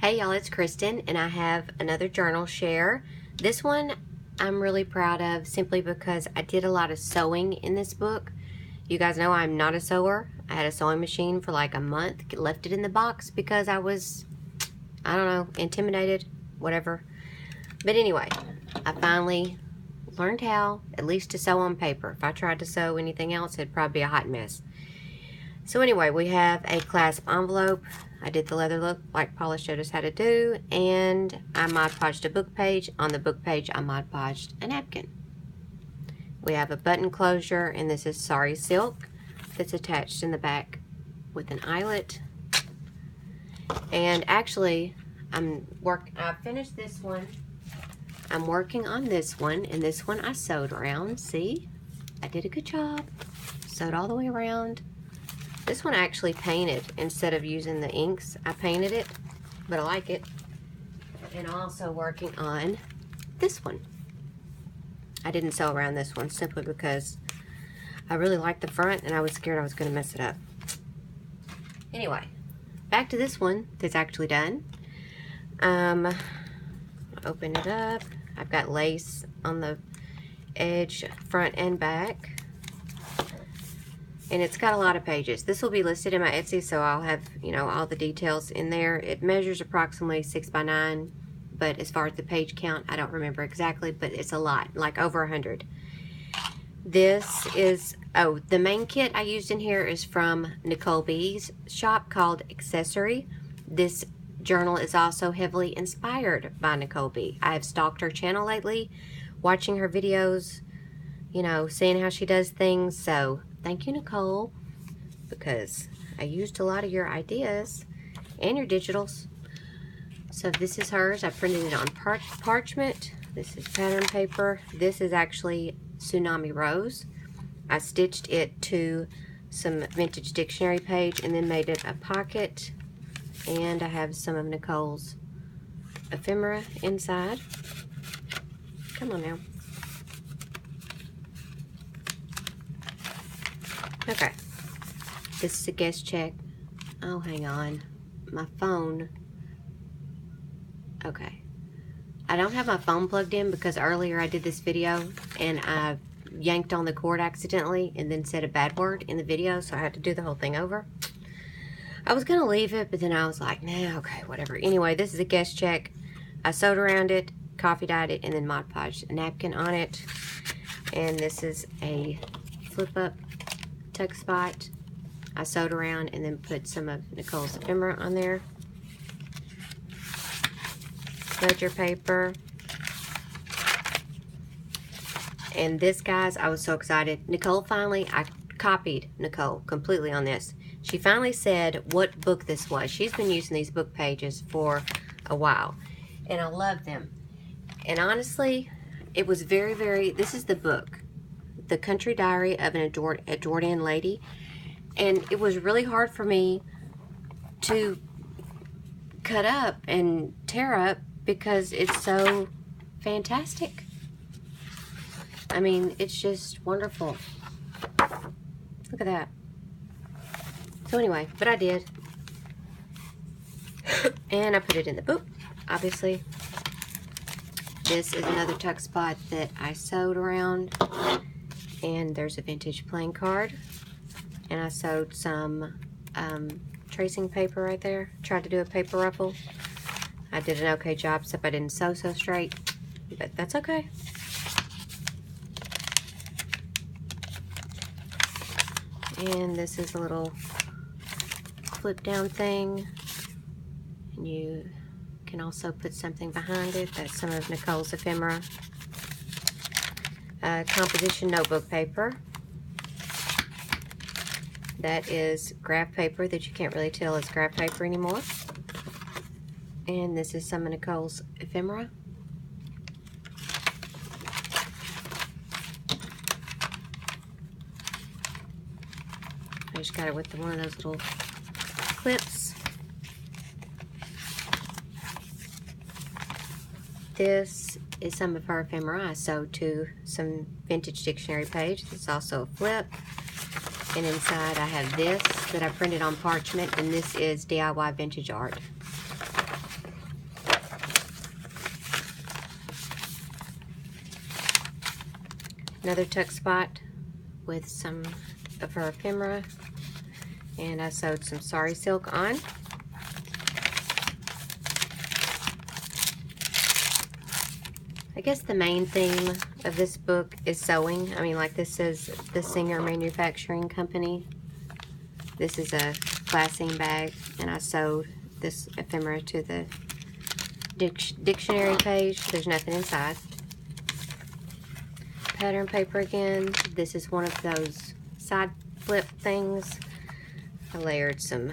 Hey y'all, it's Kristen and I have another journal share. This one I'm really proud of simply because I did a lot of sewing in this book. You guys know I'm not a sewer. I had a sewing machine for like a month, left it in the box because I was, I don't know, intimidated, whatever. But anyway, I finally learned how, at least to sew on paper. If I tried to sew anything else, it'd probably be a hot mess. So anyway, we have a clasp envelope. I did the leather look like Paula showed us how to do, and I Mod Podged a book page. On the book page, I Mod Podged a napkin. We have a button closure, and this is Sari Silk that's attached in the back with an eyelet. And actually, I finished this one. I'm working on this one, and this one I sewed around. See? I did a good job. Sewed all the way around. This one I actually painted instead of using the inks. I painted it, but I like it. And I'm also working on this one. I didn't sew around this one simply because I really liked the front and I was scared I was going to mess it up. Anyway, back to this one that's actually done. Open it up. I've got lace on the edge, front and back. And it's got a lot of pages. This will be listed in my Etsy, so I'll have, you know, all the details in there. It measures approximately 6 by 9, but as far as the page count, I don't remember exactly, but it's a lot, like over 100. This is, the main kit I used in here is from Nicole B's shop called Accessory. This journal is also heavily inspired by Nicole B. I have stalked her channel lately, watching her videos, you know, seeing how she does things, so thank you, Nicole, because I used a lot of your ideas and your digitals. So this is hers. I printed it on parchment. This is pattern paper. This is actually Tsunami Rose. I stitched it to some vintage dictionary page and then made it a pocket. And I have some of Nicole's ephemera inside. Come on now. Okay, this is a guest check. Oh, hang on. My phone. Okay. I don't have my phone plugged in because earlier I did this video and I yanked on the cord accidentally and then said a bad word in the video, so I had to do the whole thing over. I was going to leave it, but then I was like, nah, okay, whatever. Anyway, this is a guest check. I sewed around it, coffee dyed it, and then Mod Podged a napkin on it. And this is a flip up tuck spot. I sewed around and then put some of Nicole's ephemera on there. Ledger paper. And this, guys, I was so excited. Nicole finally, I copied Nicole completely on this. She finally said what book this was. She's been using these book pages for a while. And I love them. And honestly, it was very, very, this is the book. The Country Diary of an Edwardian Lady, and it was really hard for me to cut up and tear up because it's so fantastic. I mean, it's just wonderful. Look at that. So anyway, but I did. And I put it in the book, obviously. This is another tuck spot that I sewed around. And there's a vintage playing card. And I sewed some tracing paper right there. Tried to do a paper ruffle. I did an okay job, except I didn't sew so straight. But that's okay. And this is a little flip down thing. And you can also put something behind it. That's some of Nicole's ephemera. Composition notebook paper. That is graph paper that you can't really tell is graph paper anymore. And this is some of Nicole's ephemera. I just got it with one of those little clips. This is some of her ephemera I sewed to some vintage dictionary page. It's also a flip. And inside I have this that I printed on parchment, and this is DIY vintage art. Another tuck spot with some of her ephemera, and I sewed some sari silk on. I guess the main theme of this book is sewing. I mean, like this says the Singer Manufacturing Company. This is a glassine bag, and I sewed this ephemera to the dictionary page. There's nothing inside. Pattern paper again. This is one of those side flip things. I layered some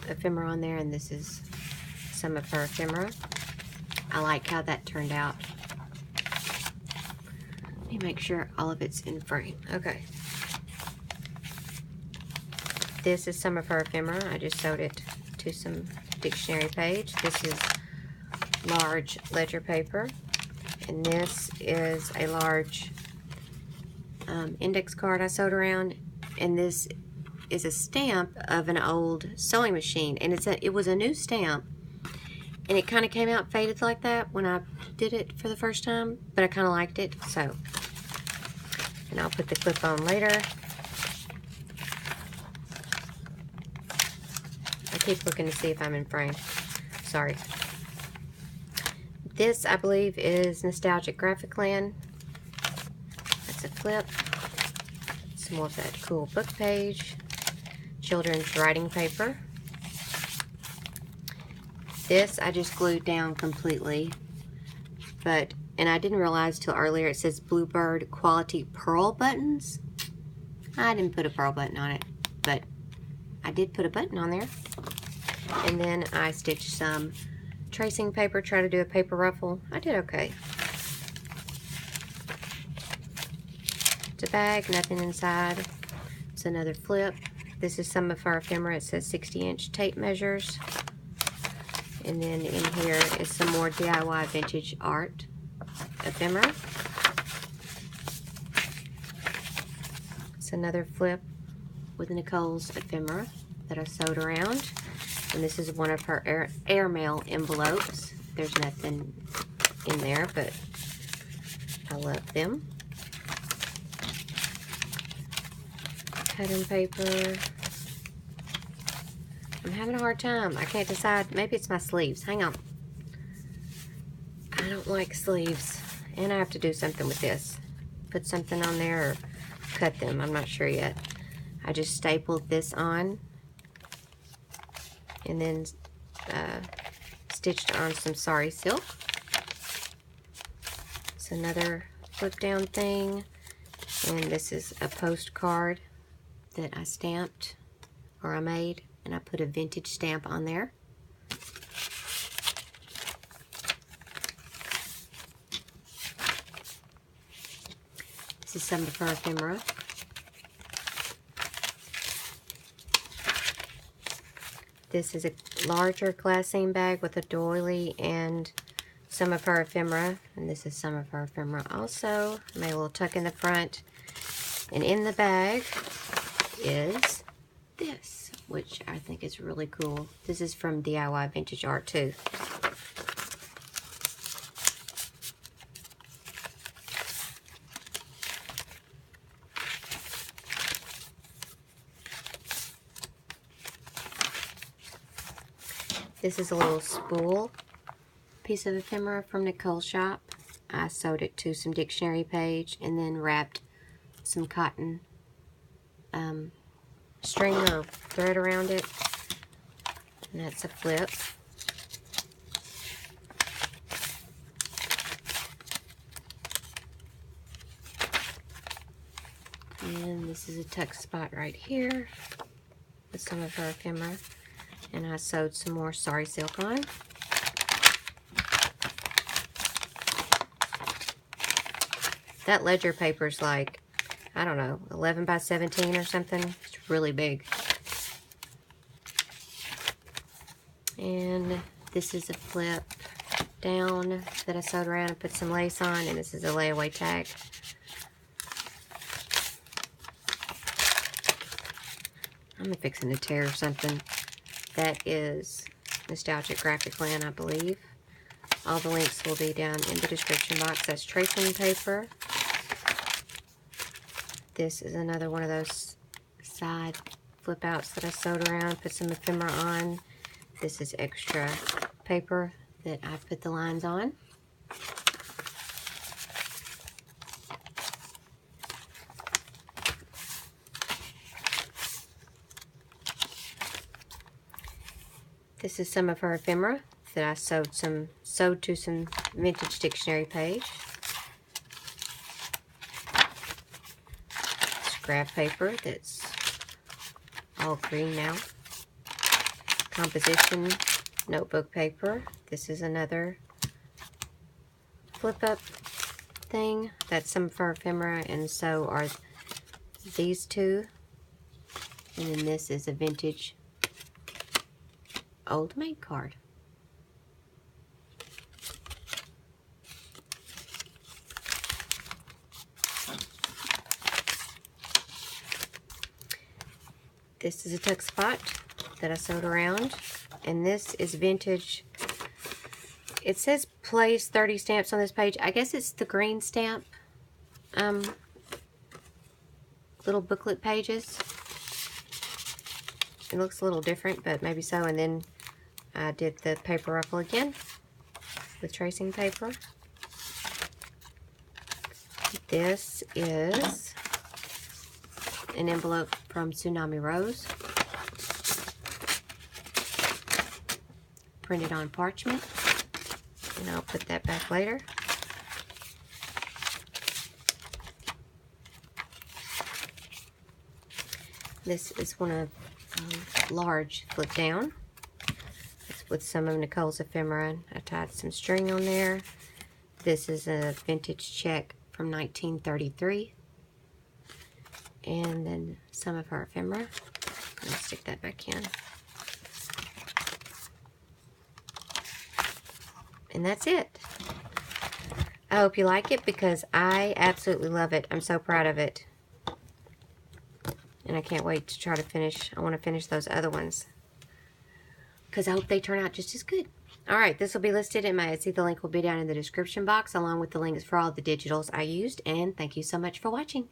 ephemera on there, and this is some of her ephemera. I like how that turned out. Let me make sure all of it's in frame. Okay. This is some of her ephemera. I just sewed it to some dictionary page. This is large ledger paper. And this is a large index card I sewed around. And this is a stamp of an old sewing machine. And it was a new stamp. And it kind of came out faded like that when I did it for the first time. But I kind of liked it. So, and I'll put the clip on later. I keep looking to see if I'm in frame. Sorry. This, I believe, is Nostalgic Graphic Land. That's a flip. Some more of that cool book page. Children's writing paper. This I just glued down completely. And I didn't realize till earlier it says Bluebird Quality Pearl Buttons. I didn't put a pearl button on it, but I did put a button on there. And then I stitched some tracing paper, try to do a paper ruffle. I did okay. It's a bag, nothing inside. It's another flip. This is some of her ephemera. It says 60-inch tape measures. And then in here is some more DIY vintage art ephemera. It's another flip with Nicole's ephemera that I sewed around. And this is one of her airmail envelopes. There's nothing in there, but I love them. Pattern paper. I'm having a hard time. I can't decide. Maybe it's my sleeves. Hang on. I don't like sleeves. And I have to do something with this. Put something on there or cut them. I'm not sure yet. I just stapled this on. And then stitched on some sari silk. It's another flip down thing. And this is a postcard that I stamped, or I made, and I put a vintage stamp on there. This is some of her ephemera. This is a larger glassine bag with a doily and some of her ephemera. And this is some of her ephemera also. I made a little tuck in the front. And in the bag is this, which I think is really cool. This is from DIY Vintage Art too. This is a little spool piece of ephemera from Nicole's shop. I sewed it to some dictionary page and then wrapped some cotton string or thread around it. And that's a flip. And this is a tuck spot right here with some of her ephemera. And I sewed some more sari silk on. That ledger paper's like, I don't know, 11 by 17 or something. It's really big. And this is a flip down that I sewed around and put some lace on. And this is a layaway tag. I'm fixing to tear something. That is Nostalgic Graphic Land, I believe. All the links will be down in the description box. That's tracing paper. This is another one of those side flip outs that I sewed around, put some ephemera on. This is extra paper that I put the lines on. This is some of her ephemera that I sewed to some vintage dictionary page. Scrap paper that's all green now. Composition notebook paper. This is another flip up thing. That's some of her ephemera, and so are these two. And then this is a vintage Old Maid card. This is a tuck spot that I sewed around, and this is vintage. It says place 30 stamps on this page. I guess it's the green stamp little booklet pages. It looks a little different, but maybe so. And then I did the paper ruffle again with tracing paper. This is an envelope from Tsunami Rose, printed on parchment, and I'll put that back later. This is one of large flip down. It's with some of Nicole's ephemera. I tied some string on there. This is a vintage check from 1933. And then some of her ephemera. I'll stick that back in. And that's it. I hope you like it, because I absolutely love it. I'm so proud of it. And I can't wait to try to finish. I want to finish those other ones, because I hope they turn out just as good. Alright, this will be listed in my Etsy. The link will be down in the description box, along with the links for all the digitals I used. And thank you so much for watching.